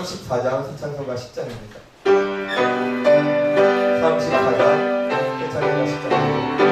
34장 사창서가 10장입니다. 34장 사창서가 10장입니다.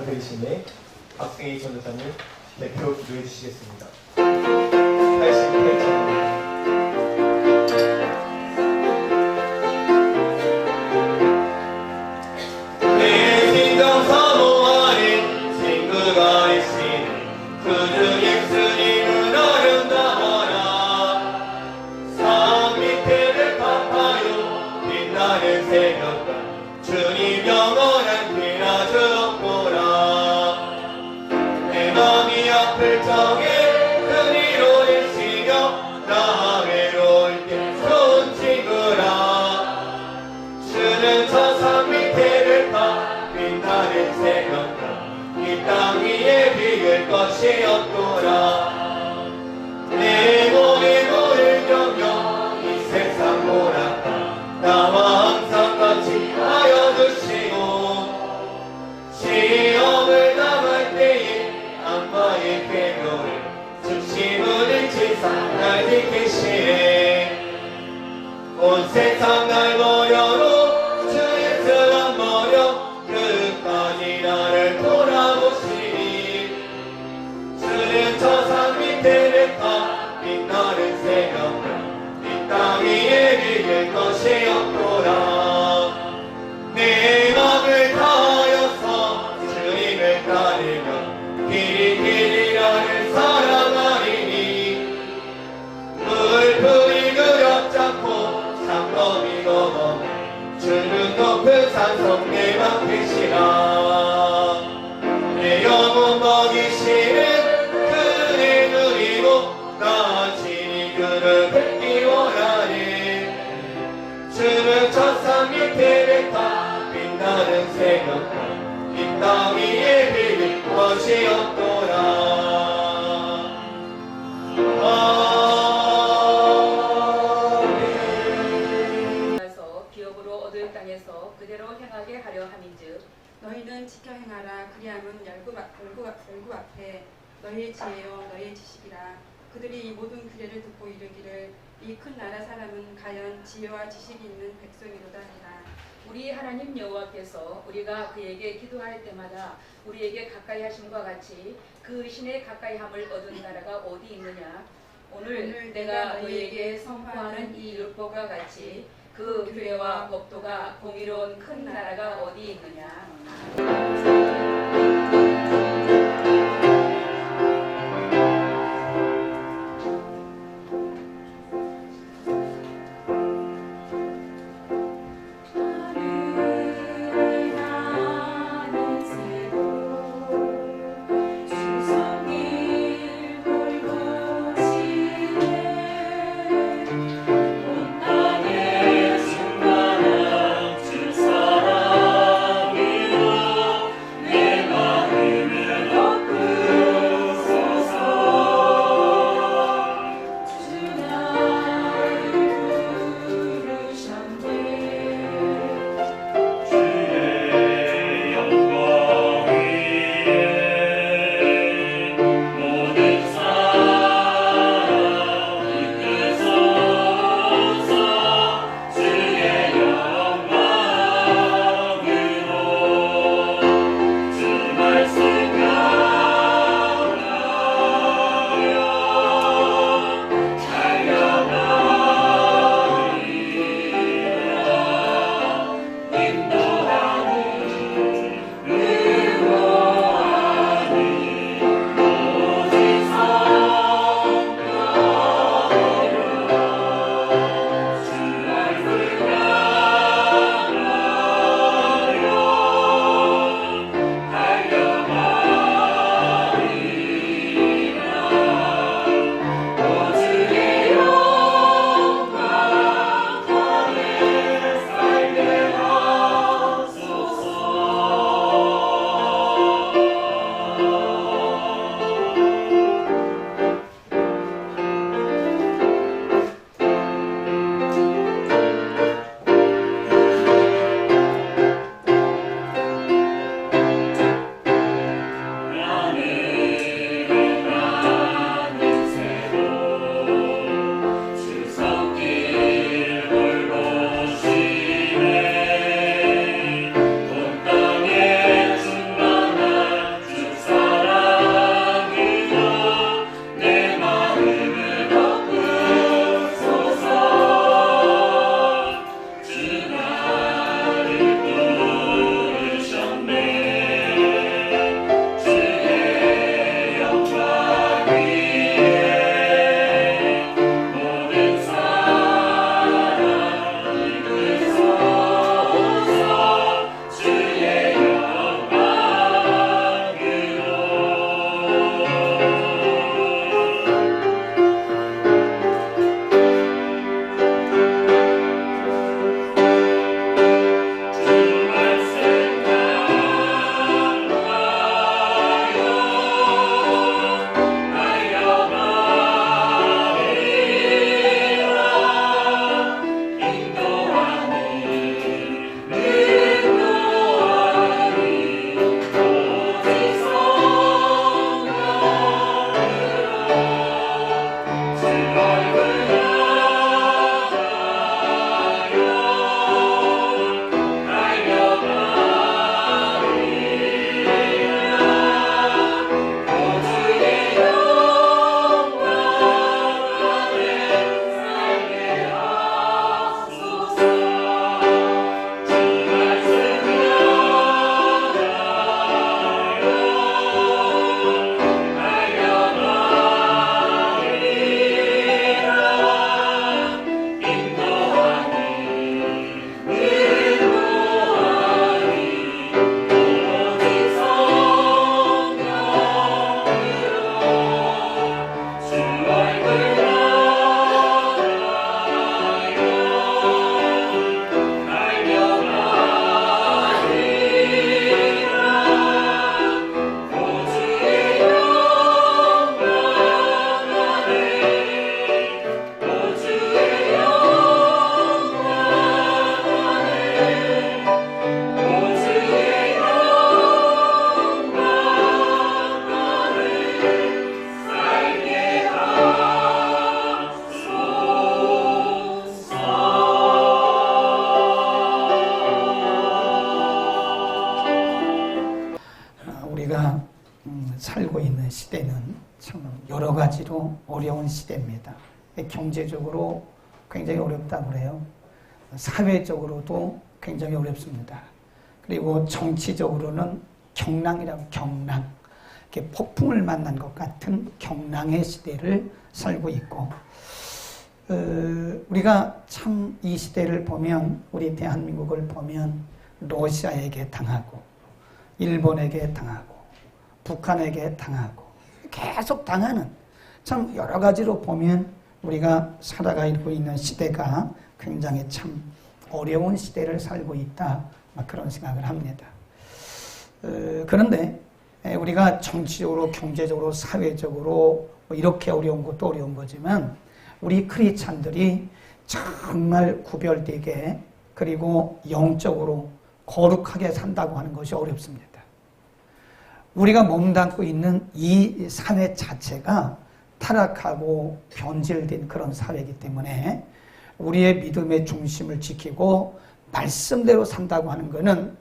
대신에 박승희 전도사님 대표 기도해 주시겠습니다. 88장입니다. 주님 영원한 피나 주옵고라. 내 맘이 아플 적에 큰 위로 일시며 나 외로울 때 좋은 친구라. 주는 저 산 밑에를 파 빛나는 새벽과 이 땅 위에 비길 것이 없도라. 내 몸이 너를 경영 이 세상 보라다 나와 항상 같이 하여 주시고 시험을 당할 때에 악마의 괴로를 중심을 잃지 날 지키시네. 온 세상 날 버려도 주의 뜻 버려 끝까지 나를 돌아보시니 주는 저 산 밑에를 파 빛나는 새벽과 이 땅 위에 비길 것이 없도라. 내 맘을 다하여서 주님을 따르며 길이 길이라를 사랑하리니 물풀이 그렵잡고 장검이 넘어 주는 높은 산성 내 맘 되시라. 내 영혼 먹이시는 그의 누리고 나 친히 그를 뵙기 원하네. 주는 저 산 밑에를 타 빛나는 새벽과 이 땅 위에 비길 것이 없도라. 아멘. 기업으로 얻을 땅에서 그대로 행하게 하려 함인즉 너희는 지켜 행하라. 그리하면 열국 앞에 너희의 지혜요 너희의 지식이라. 그들이 이 모든 규례를 듣고 이르기를 이 큰 나라 사람은 가연 지혜와 지식이 있는 백성이로다 하리라. 우리 하나님 여호와께서 우리가 그에게 기도할 때마다 우리에게 가까이 하심과 같이 그 의신에 가까이 함을 얻은 나라가 어디 있느냐. 오늘 내가 너희에게 선포하는 이 율법과 같이 그 규례와 법도가 공의로운 큰 나라가 어디 있느냐. 살고 있는 시대는 참 여러 가지로 어려운 시대입니다. 경제적으로 굉장히 어렵다고 그래요. 사회적으로도 굉장히 어렵습니다. 그리고 정치적으로는 경랑이라고, 경랑. 이렇게 폭풍을 만난 것 같은 경랑의 시대를 살고 있고, 우리가 참 이 시대를 보면, 우리 대한민국을 보면 러시아에게 당하고, 일본에게 당하고, 북한에게 당하고, 계속 당하는, 참 여러 가지로 보면 우리가 살아가고 있는 시대가 굉장히 참 어려운 시대를 살고 있다, 그런 생각을 합니다. 그런데 우리가 정치적으로, 경제적으로, 사회적으로 이렇게 어려운 것도 어려운 거지만 우리 크리스찬들이 정말 구별되게, 그리고 영적으로 거룩하게 산다고 하는 것이 어렵습니다. 우리가 몸담고 있는 이 사회 자체가 타락하고 변질된 그런 사회이기 때문에 우리의 믿음의 중심을 지키고 말씀대로 산다고 하는 것은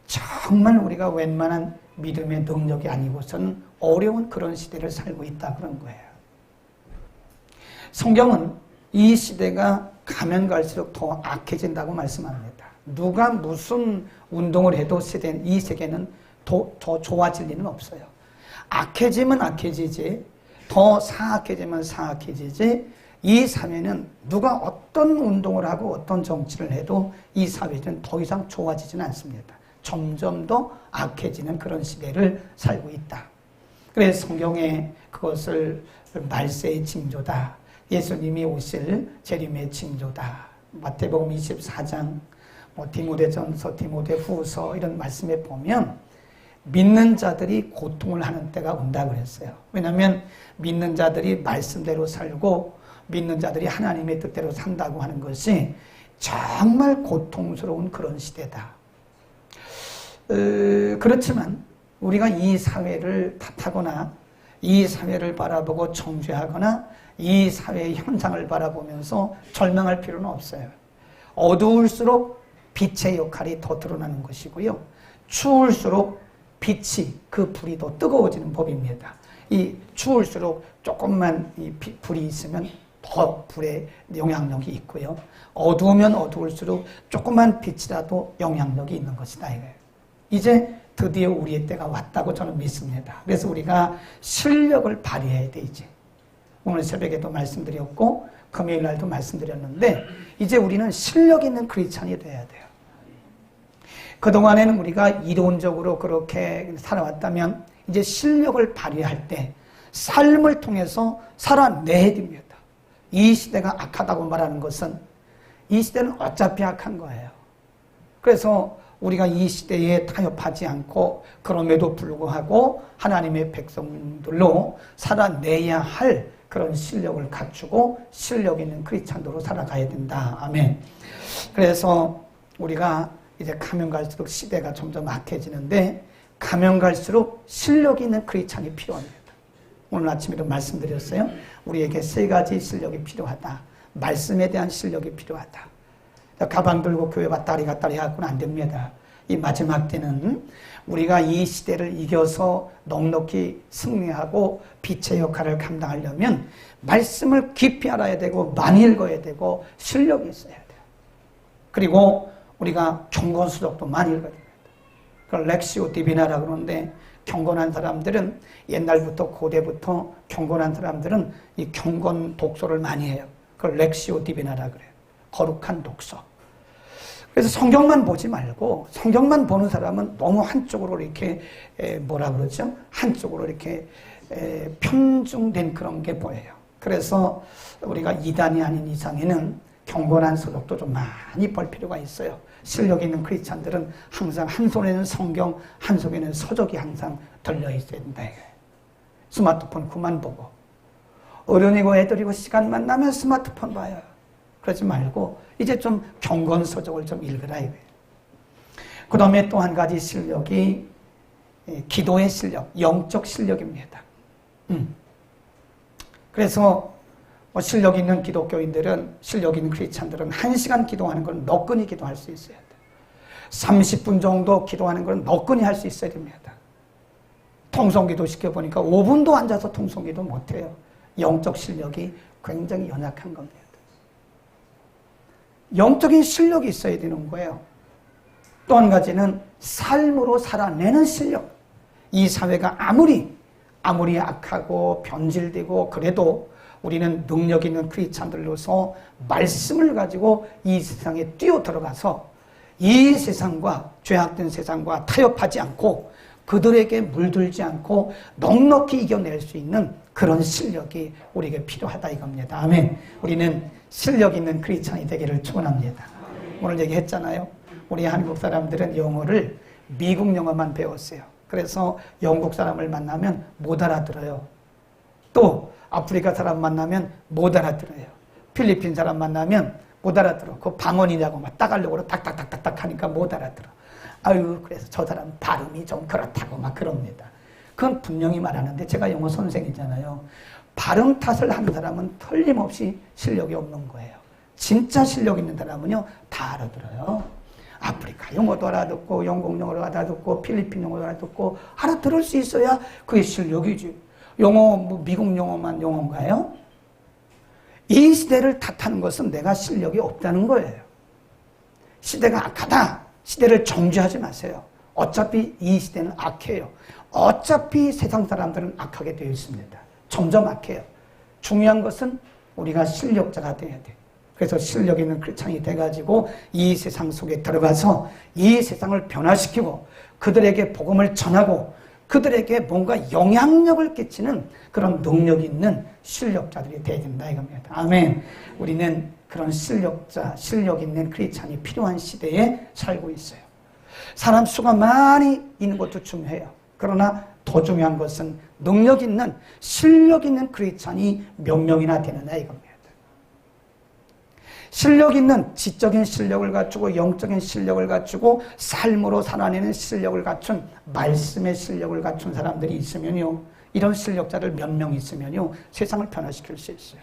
정말 우리가 웬만한 믿음의 능력이 아니고서는 어려운 그런 시대를 살고 있다, 그런 거예요. 성경은 이 시대가 가면 갈수록 더 악해진다고 말씀합니다. 누가 무슨 운동을 해도 이 세계는 더 좋아질 리는 없어요. 악해지면 악해지지, 더 사악해지면 사악해지지, 이 사회는 누가 어떤 운동을 하고 어떤 정치를 해도 이 사회는 더 이상 좋아지지는 않습니다. 점점 더 악해지는 그런 시대를 살고 있다. 그래서 성경에 그것을 말세의 징조다, 예수님이 오실 재림의 징조다, 마태복음 24장, 디모데전서, 디모데후서 이런 말씀에 보면 믿는 자들이 고통을 하는 때가 온다 그랬어요. 왜냐하면 믿는 자들이 말씀대로 살고 믿는 자들이 하나님의 뜻대로 산다고 하는 것이 정말 고통스러운 그런 시대다. 그렇지만 우리가 이 사회를 탓하거나 이 사회를 바라보고 정죄하거나 이 사회의 현상을 바라보면서 절망할 필요는 없어요. 어두울수록 빛의 역할이 더 드러나는 것이고요. 추울수록 빛이, 그 불이 더 뜨거워지는 법입니다. 이 추울수록 조금만 이 불이 있으면 더 불의 영향력이 있고요. 어두우면 어두울수록 조금만 빛이라도 영향력이 있는 것이다, 이거예요. 이제 드디어 우리의 때가 왔다고 저는 믿습니다. 그래서 우리가 실력을 발휘해야 돼, 이제. 오늘 새벽에도 말씀드렸고 금요일 날도 말씀드렸는데 이제 우리는 실력 있는 크리스찬이 돼야 돼요. 그동안에는 우리가 이론적으로 그렇게 살아왔다면 이제 실력을 발휘할 때 삶을 통해서 살아내야 됩니다. 이 시대가 악하다고 말하는 것은 이 시대는 어차피 악한 거예요. 그래서 우리가 이 시대에 타협하지 않고 그럼에도 불구하고 하나님의 백성들로 살아내야 할 그런 실력을 갖추고 실력 있는 크리스찬으로 살아가야 된다. 아멘. 그래서 우리가 이제 가면 갈수록 시대가 점점 악해지는데 가면 갈수록 실력 있는 크리스찬이 필요합니다. 오늘 아침에도 말씀드렸어요. 우리에게 세 가지 실력이 필요하다. 말씀에 대한 실력이 필요하다. 가방 들고 교회 왔다리 갔다리 하고는 안 됩니다. 이 마지막 때는 우리가 이 시대를 이겨서 넉넉히 승리하고 빛의 역할을 감당하려면 말씀을 깊이 알아야 되고 많이 읽어야 되고 실력이 있어야 돼요. 그리고 우리가 경건수적도 많이 읽어야 됩니다. 그걸 렉시오 디비나라고 그러는데 경건한 사람들은 옛날부터 고대부터 경건한 사람들은 이 경건 독서를 많이 해요. 그걸 렉시오 디비나라고 그래요. 거룩한 독서. 그래서 성경만 보지 말고 성경만 보는 사람은 너무 한쪽으로 이렇게 뭐라 그러죠? 한쪽으로 이렇게 편중된 그런 게 보여요. 그래서 우리가 이단이 아닌 이상에는 경건한 서적도 좀 많이 볼 필요가 있어요. 실력 있는 크리스찬들은 항상 한 손에는 성경, 한 손에는 서적이 항상 들려 있어야 된다. 스마트폰 그만 보고 어른이고 애들이고 시간만 나면 스마트폰 봐요. 그러지 말고 이제 좀 경건 서적을 좀 읽으라 이거예요. 그 다음에 또 한 가지 실력이 기도의 실력, 영적 실력입니다. 그래서 실력 있는 기독교인들은, 실력 있는 크리스찬들은 1시간 기도하는 건 너끈히 기도할 수 있어야 돼요. 30분 정도 기도하는 건 너끈히 할 수 있어야 됩니다. 통성기도 시켜보니까 5분도 앉아서 통성기도 못해요. 영적 실력이 굉장히 연약한 겁니다. 영적인 실력이 있어야 되는 거예요. 또 한 가지는 삶으로 살아내는 실력. 이 사회가 아무리 악하고 변질되고 그래도 우리는 능력 있는 크리스찬들로서 말씀을 가지고 이 세상에 뛰어들어가서 이 세상과 죄악된 세상과 타협하지 않고 그들에게 물들지 않고 넉넉히 이겨낼 수 있는 그런 실력이 우리에게 필요하다 이겁니다. 아멘. 우리는 실력 있는 크리스찬이 되기를 축원합니다. 오늘 얘기했잖아요. 우리 한국 사람들은 영어를 미국 영어만 배웠어요. 그래서 영국 사람을 만나면 못 알아들어요. 또 아프리카 사람 만나면 못 알아들어요. 필리핀 사람 만나면 못 알아들어. 그 방언이냐고 막 따가려고 딱딱딱딱딱 하니까 못 알아들어. 아유, 그래서 저 사람 발음이 좀 그렇다고 막 그럽니다. 그건 분명히 말하는데 제가 영어 선생이잖아요. 발음 탓을 하는 사람은 틀림없이 실력이 없는 거예요. 진짜 실력 있는 사람은요, 다 알아들어요. 아프리카 영어도 알아듣고, 영국 영어도 알아듣고, 필리핀 영어도 알아듣고, 알아들을 수 있어야 그게 실력이지. 영어, 미국 영어만 영어인가요? 이 시대를 탓하는 것은 내가 실력이 없다는 거예요. 시대가 악하다. 시대를 정죄하지 마세요. 어차피 이 시대는 악해요. 어차피 세상 사람들은 악하게 되어 있습니다. 점점 악해요. 중요한 것은 우리가 실력자가 돼야 돼. 그래서 실력 있는 크리스찬이 돼가지고 이 세상 속에 들어가서 이 세상을 변화시키고 그들에게 복음을 전하고 그들에게 뭔가 영향력을 끼치는 그런 능력 있는 실력자들이 되어야 된다 이겁니다. 아멘. 우리는 그런 실력자, 실력 있는 크리스찬이 필요한 시대에 살고 있어요. 사람 수가 많이 있는 것도 중요해요. 그러나 더 중요한 것은 능력 있는, 실력 있는 크리스찬이 몇 명이나 되느냐 이겁니다. 실력 있는 지적인 실력을 갖추고 영적인 실력을 갖추고 삶으로 살아내는 실력을 갖춘 말씀의 실력을 갖춘 사람들이 있으면요. 이런 실력자들 몇 명 있으면요. 세상을 변화시킬 수 있어요.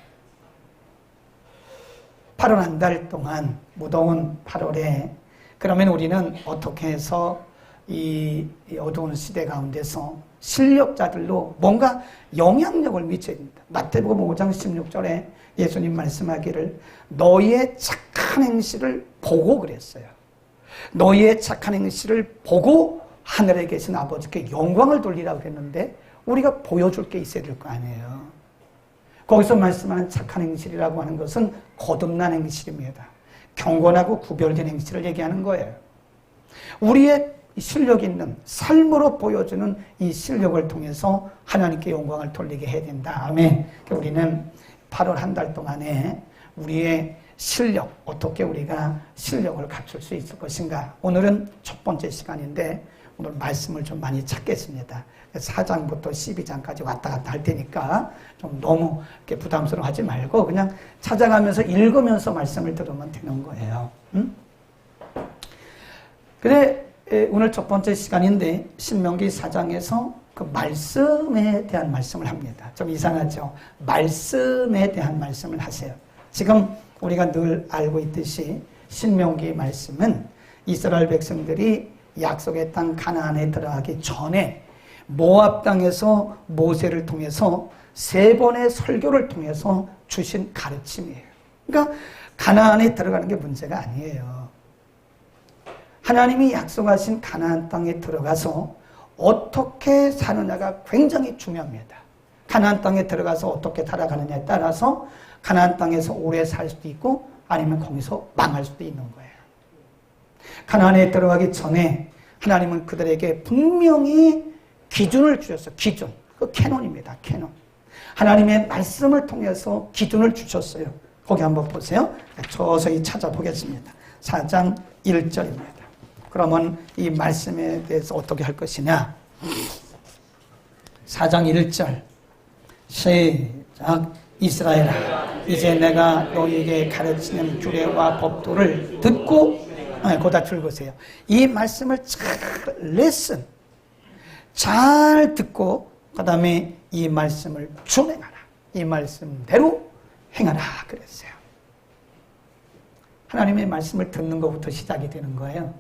8월 한 달 동안 무더운 8월에 그러면 우리는 어떻게 해서 이 어두운 시대 가운데서 실력자들로 뭔가 영향력을 미쳐야 됩니다. 마태복음 5장 16절에 예수님 말씀하기를 너희의 착한 행실을 보고 그랬어요. 너희의 착한 행실을 보고 하늘에 계신 아버지께 영광을 돌리라고 그랬는데 우리가 보여줄 게 있어야 될 거 아니에요. 거기서 말씀하는 착한 행실이라고 하는 것은 거듭난 행실입니다. 경건하고 구별된 행실을 얘기하는 거예요. 우리의 실력 있는 삶으로 보여주는 이 실력을 통해서 하나님께 영광을 돌리게 해야 된다. 아멘. 우리는 8월 한 달 동안에 우리의 실력, 어떻게 우리가 실력을 갖출 수 있을 것인가. 오늘은 첫 번째 시간인데 오늘 말씀을 좀 많이 찾겠습니다. 4장부터 12장까지 왔다 갔다 할 테니까 좀 너무 이렇게 부담스러워하지 말고 그냥 찾아가면서 읽으면서 말씀을 들으면 되는 거예요. 그래, 오늘 첫 번째 시간인데 신명기 4장에서 그 말씀에 대한 말씀을 합니다. 좀 이상하죠? 말씀에 대한 말씀을 하세요. 지금 우리가 늘 알고 있듯이 신명기 말씀은 이스라엘 백성들이 약속의 땅 가나안에 들어가기 전에 모압 땅에서 모세를 통해서 3번의 설교를 통해서 주신 가르침이에요. 그러니까 가나안에 들어가는 게 문제가 아니에요. 하나님이 약속하신 가나안 땅에 들어가서 어떻게 사느냐가 굉장히 중요합니다. 가나안 땅에 들어가서 어떻게 살아가느냐에 따라서 가나안 땅에서 오래 살 수도 있고 아니면 거기서 망할 수도 있는 거예요. 가나안에 들어가기 전에 하나님은 그들에게 분명히 기준을 주셨어요. 기준. 그 캐논입니다. 캐논. 하나님의 말씀을 통해서 기준을 주셨어요. 거기 한번 보세요. 서서히 찾아보겠습니다. 4장 1절입니다. 그러면 이 말씀에 대해서 어떻게 할 것이냐. 4장 1절 시작. 이스라엘아 이제 내가 너희에게 가르치는 규례와 법도를 듣고 거기다 줄거세요. 이 말씀을 잘 레슨 잘 듣고 그 다음에 이 말씀을 준행하라. 이 말씀대로 행하라 그랬어요. 하나님의 말씀을 듣는 것부터 시작이 되는 거예요.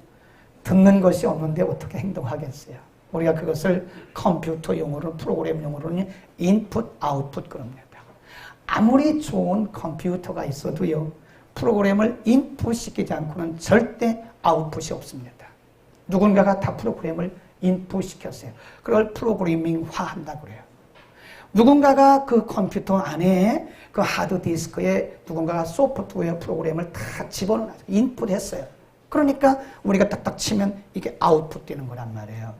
듣는 것이 없는데 어떻게 행동하겠어요? 우리가 그것을 컴퓨터 용어로, 프로그램 용어로는 인풋, 아웃풋 그럽니다. 아무리 좋은 컴퓨터가 있어도요, 프로그램을 인풋 시키지 않고는 절대 아웃풋이 없습니다. 누군가가 다 프로그램을 인풋 시켰어요. 그걸 프로그래밍화 한다고 그래요. 누군가가 그 컴퓨터 안에 그 하드디스크에 누군가가 소프트웨어 프로그램을 다 집어넣어서 인풋했어요. 그러니까 우리가 딱딱 치면 이게 아웃풋 되는 거란 말이에요.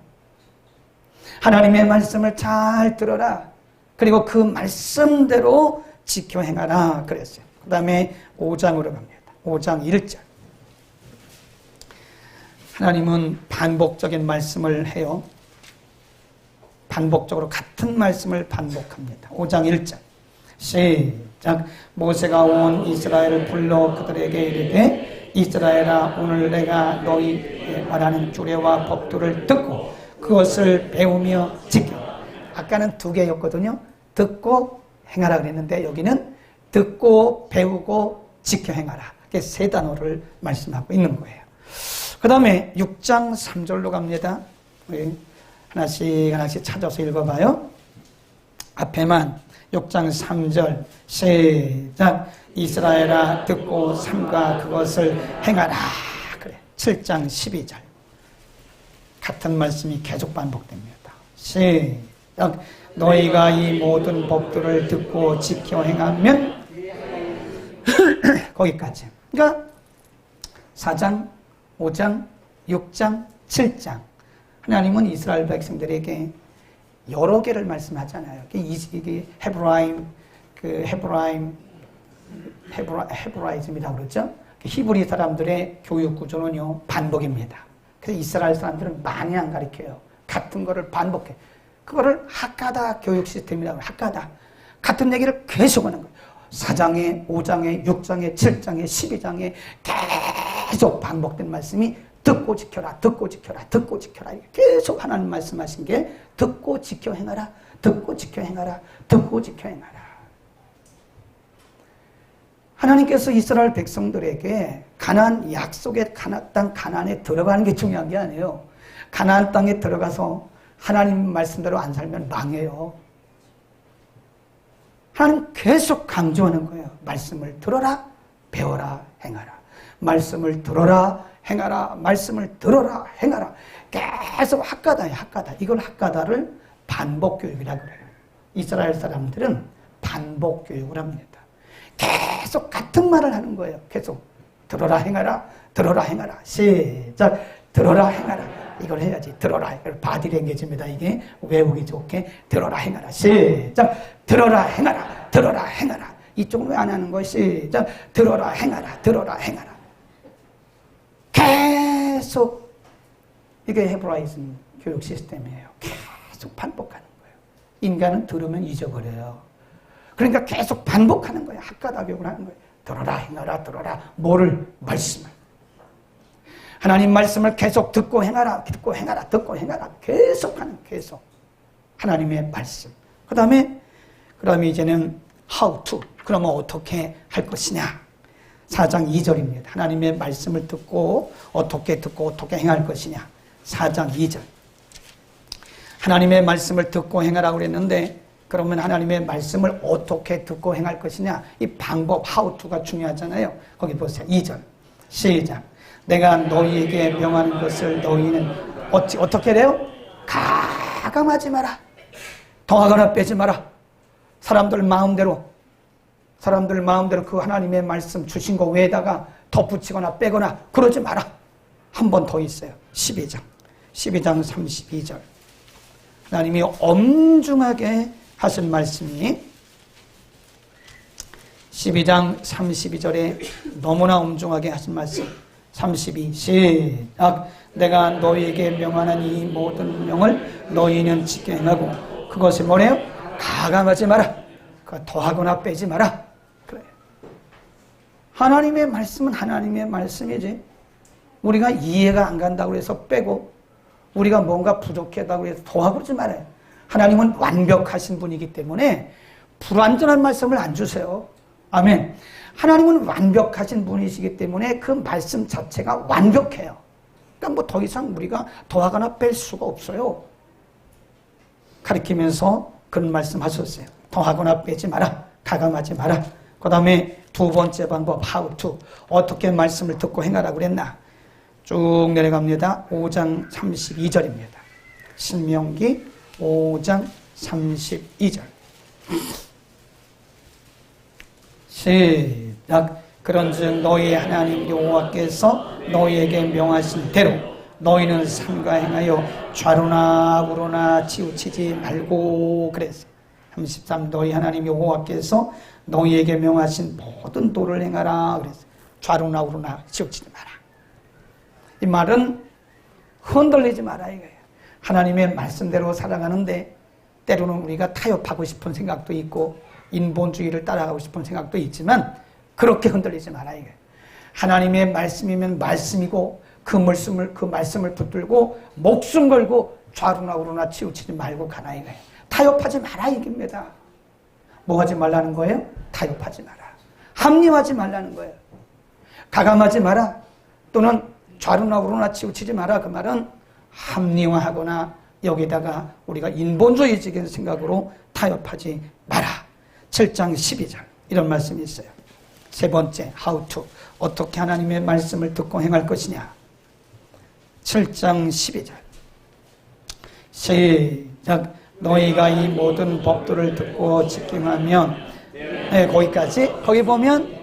하나님의 말씀을 잘 들어라. 그리고 그 말씀대로 지켜 행하라 그랬어요. 그 다음에 5장으로 갑니다. 5장 1절. 하나님은 반복적인 말씀을 해요. 반복적으로 같은 말씀을 반복합니다. 5장 1절. 시작. 모세가 온 이스라엘을 불러 그들에게 이르되 이스라엘아, 오늘 내가 너희에게 말하는 규례와 법도를 듣고 그것을 배우며 지켜. 아까는 두 개였거든요. 듣고 행하라 그랬는데 여기는 듣고 배우고 지켜 행하라. 이렇게 세 단어를 말씀하고 있는 거예요. 그 다음에 6장 3절로 갑니다. 우리 하나씩 찾아서 읽어봐요. 앞에만 6장 3절 시작. 이스라엘아, 듣고 삼가 그것을 행하라. 그래. 7장 12절 같은 말씀이 계속 반복됩니다. 시작. 너희가 이 모든 법들을 듣고 지켜 행하면 거기까지. 그러니까 4장, 5장, 6장, 7장 하나님은 이스라엘 백성들에게 여러 개를 말씀하잖아요. 이게 헤브라이즘이라고 그러죠. 히브리 사람들의 교육 구조는요, 반복입니다. 그래서 이스라엘 사람들은 많이 안 가르쳐요. 같은 거를 반복해. 그거를 하카다 교육 시스템이라고 해요. 하카다. 같은 얘기를 계속 하는 거예요. 4장에, 5장에, 6장에, 7장에, 12장에 계속 반복된 말씀이 듣고 지켜라, 듣고 지켜라, 듣고 지켜라. 계속 하나님 말씀하신 게 듣고 지켜 행하라, 듣고 지켜 행하라, 듣고 지켜 행하라. 하나님께서 이스라엘 백성들에게 가나안 약속의 땅 가나안에 들어가는 게 중요한 게 아니에요. 가나안 땅에 들어가서 하나님 말씀대로 안 살면 망해요. 하나님 계속 강조하는 거예요. 말씀을 들어라, 배워라, 행하라. 말씀을 들어라, 행하라. 말씀을 들어라, 행하라. 계속 학가다예요, 학가다. 이걸 학가다를 반복교육이라고 그래요. 이스라엘 사람들은 반복교육을 합니다. 계속 같은 말을 하는 거예요. 계속 들어라, 행하라. 들어라, 행하라. 시작. 들어라, 행하라. 이걸 해야지. 들어라. 이걸 바디랭귀지입니다. 이게 외우기 좋게. 들어라, 행하라. 시작. 들어라, 행하라. 들어라, 행하라. 이쪽은 왜 안 하는 거예요? 시작. 들어라, 행하라. 들어라, 행하라. 계속 이게 헤브라이즘 교육 시스템이에요. 계속 반복하는 거예요. 인간은 들으면 잊어버려요. 그러니까 계속 반복하는 거예요. 학가다 교육을 하는 거예요. 들어라, 행하라, 들어라. 뭐를? 말씀을. 하나님 말씀을 계속 듣고 행하라, 듣고 행하라, 듣고 행하라. 계속. 하나님의 말씀. 그 다음에 이제는 how to. 그러면 어떻게 할 것이냐. 4장 2절입니다. 하나님의 말씀을 듣고 어떻게 행할 것이냐. 4장 2절. 하나님의 말씀을 듣고 행하라고 그랬는데 그러면 하나님의 말씀을 어떻게 듣고 행할 것이냐. 이 방법, how to가 중요하잖아요. 거기 보세요. 2절. 시작. 내가 너희에게 명하는 것을 너희는 어떻게 해요? 가감하지 마라. 더하거나 빼지 마라. 사람들 마음대로 그 하나님의 말씀 주신 거 외에다가 덧붙이거나 빼거나 그러지 마라. 한 번 더 있어요. 12장 32절. 하나님이 엄중하게 하신 말씀이 12장 32절에 너무나 엄중하게 하신 말씀. 32 시작. 내가 너희에게 명하는 이 모든 명을 너희는 지켜 행하고 그것이 뭐래요? 가감하지 마라. 더하거나 빼지 마라. 그래. 하나님의 말씀은 하나님의 말씀이지. 우리가 이해가 안 간다고 해서 빼고 우리가 뭔가 부족하다고 해서 더하고 그러지 말아요. 하나님은 완벽하신 분이기 때문에 불완전한 말씀을 안 주세요. 아멘. 하나님은 완벽하신 분이시기 때문에 그 말씀 자체가 완벽해요. 그러니까 뭐 더 이상 우리가 더하거나 뺄 수가 없어요. 가리키면서 그런 말씀 하셨어요. 더하거나 빼지 마라. 가감하지 마라. 그 다음에 두 번째 방법 how to. 어떻게 말씀을 듣고 행하라고 그랬나. 쭉 내려갑니다. 5장 32절입니다. 신명기 5장 32절. 시작. 그런즉 너희 하나님 여호와께서 너희에게 명하신 대로 너희는 삼가 행하여 좌로나 우로나 치우치지 말고 그랬어요. 33. 너희 하나님 여호와께서 너희에게 명하신 모든 도를 행하라 그랬어요. 좌로나 우로나 치우치지 마라. 이 말은 흔들리지 마라 이거예요. 하나님의 말씀대로 살아가는데 때로는 우리가 타협하고 싶은 생각도 있고 인본주의를 따라가고 싶은 생각도 있지만 그렇게 흔들리지 마라 이거예요. 하나님의 말씀이면 말씀이고 그 말씀을 붙들고 목숨 걸고 좌로나 우로나 치우치지 말고 가나 이거예요. 타협하지 마라 이깁니다. 뭐 하지 말라는 거예요? 타협하지 마라. 합리화하지 말라는 거예요. 가감하지 마라. 또는 좌로나 우로나 치우치지 마라. 그 말은 합리화하거나 여기다가 우리가 인본주의적인 생각으로 타협하지 마라. 7장 12절 이런 말씀이 있어요. 세 번째 how to. 어떻게 하나님의 말씀을 듣고 행할 것이냐. 7장 12절 시작. 너희가 이 모든 법도를 듣고 지킴하면 네, 거기까지. 거기 보면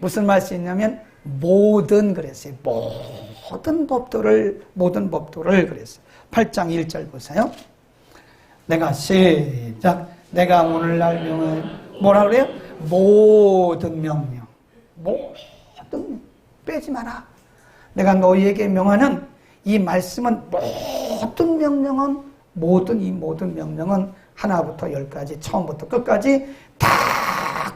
무슨 말씀이 있냐면 모든 그랬어요. 모든 법도를 그랬어요. 8장 1절 보세요. 내가 시작. 내가 오늘날 명은 뭐라 그래요? 모든 명령. 모든 빼지 마라. 내가 너희에게 명하는 이 말씀은 모든 명령은 하나부터 열까지 처음부터 끝까지 다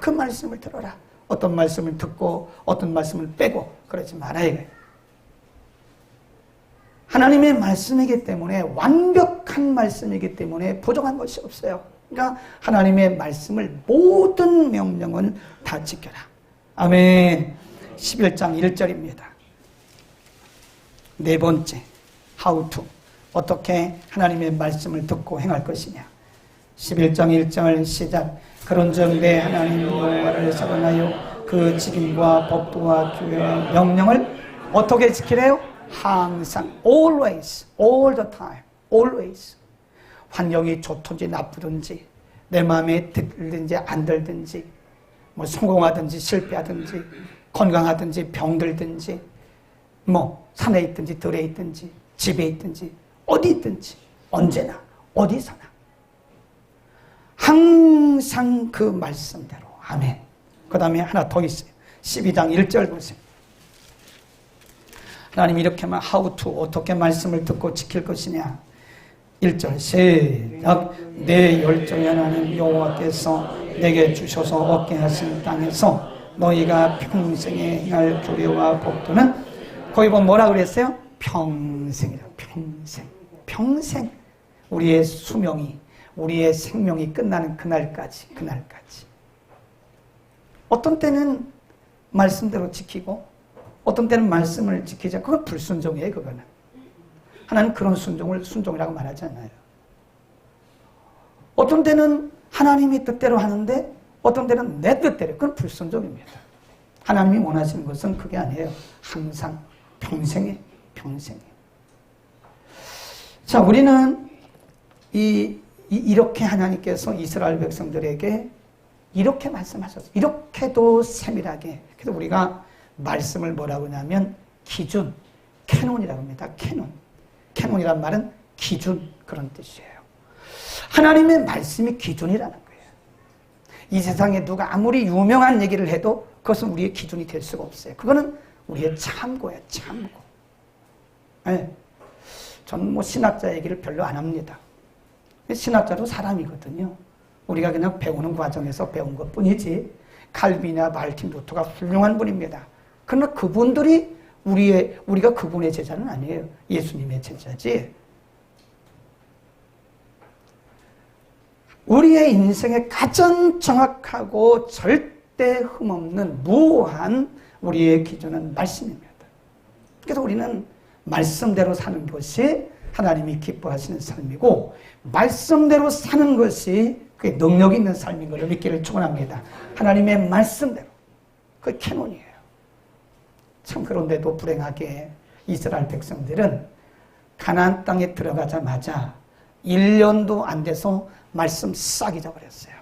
그 말씀을 들어라. 어떤 말씀을 듣고 어떤 말씀을 빼고 그러지 마라 이거예요. 하나님의 말씀이기 때문에 완벽한 말씀이기 때문에 부족한 것이 없어요. 그러니까 하나님의 말씀을 모든 명령은 다 지켜라. 아멘. 11장 1절입니다. 네 번째 how to. 어떻게 하나님의 말씀을 듣고 행할 것이냐. 11장 1절 시작. 그런즉 내 하나님 여호와를 사랑하여 그 직임과 법도와 규례와 명령을 어떻게 지키래요? 항상 always, all the time, always. 환경이 좋든지 나쁘든지 내 마음에 들든지 안 들든지 뭐 성공하든지 실패하든지 건강하든지 병들든지 뭐 산에 있든지 들에 있든지 집에 있든지 어디 있든지 언제나 어디서나 항상 그 말씀대로. 아멘. 그 다음에 하나 더 있어요. 12장 1절 보세요. 하나님이 이렇게만 how to. 어떻게 말씀을 듣고 지킬 것이냐. 1절 시작. 내 열정의 하나님 여호와께서 내게 주셔서 얻게 하신 땅에서 너희가 평생에 행할 규례와 법도는 거기 보면 뭐라 그랬어요? 평생이라. 평생 우리의 수명이 우리의 생명이 끝나는 그날까지. 어떤 때는 말씀대로 지키고 어떤 때는 말씀을 지키지 않고 그건 불순종이에요. 그거는 하나님 그런 순종을 순종이라고 말하지 않아요. 어떤 때는 하나님이 뜻대로 하는데 어떤 때는 내 뜻대로. 그건 불순종입니다. 하나님이 원하시는 것은 그게 아니에요. 항상 평생에. 자, 우리는 이렇게 하나님께서 이스라엘 백성들에게 이렇게 말씀하셨어요. 이렇게도 세밀하게. 그래서 우리가 말씀을 뭐라고 하냐면 기준, 캐논이라고 합니다. 캐논이란 말은 기준 그런 뜻이에요. 하나님의 말씀이 기준이라는 거예요. 이 세상에 누가 아무리 유명한 얘기를 해도 그것은 우리의 기준이 될 수가 없어요. 그거는 우리의 참고예요. 참고. 네. 저는 뭐 신학자 얘기를 별로 안 합니다. 신학자도 사람이거든요. 우리가 그냥 배우는 과정에서 배운 것뿐이지. 칼빈이나 말틴 루터가 훌륭한 분입니다. 그러나 그분들이 우리가 그분의 제자는 아니에요. 예수님의 제자지. 우리의 인생에 가장 정확하고 절대 흠없는 무한 우리의 기준은 말씀입니다. 그래서 우리는 말씀대로 사는 것이 하나님이 기뻐하시는 삶이고 말씀대로 사는 것이 그게 능력 있는 삶인 것을 믿기를 축원합니다. 하나님의 말씀대로. 그게 캐논이에요. 참 그런데도 불행하게 이스라엘 백성들은 가나안 땅에 들어가자마자 1년도 안 돼서 말씀 싹 잊어버렸어요.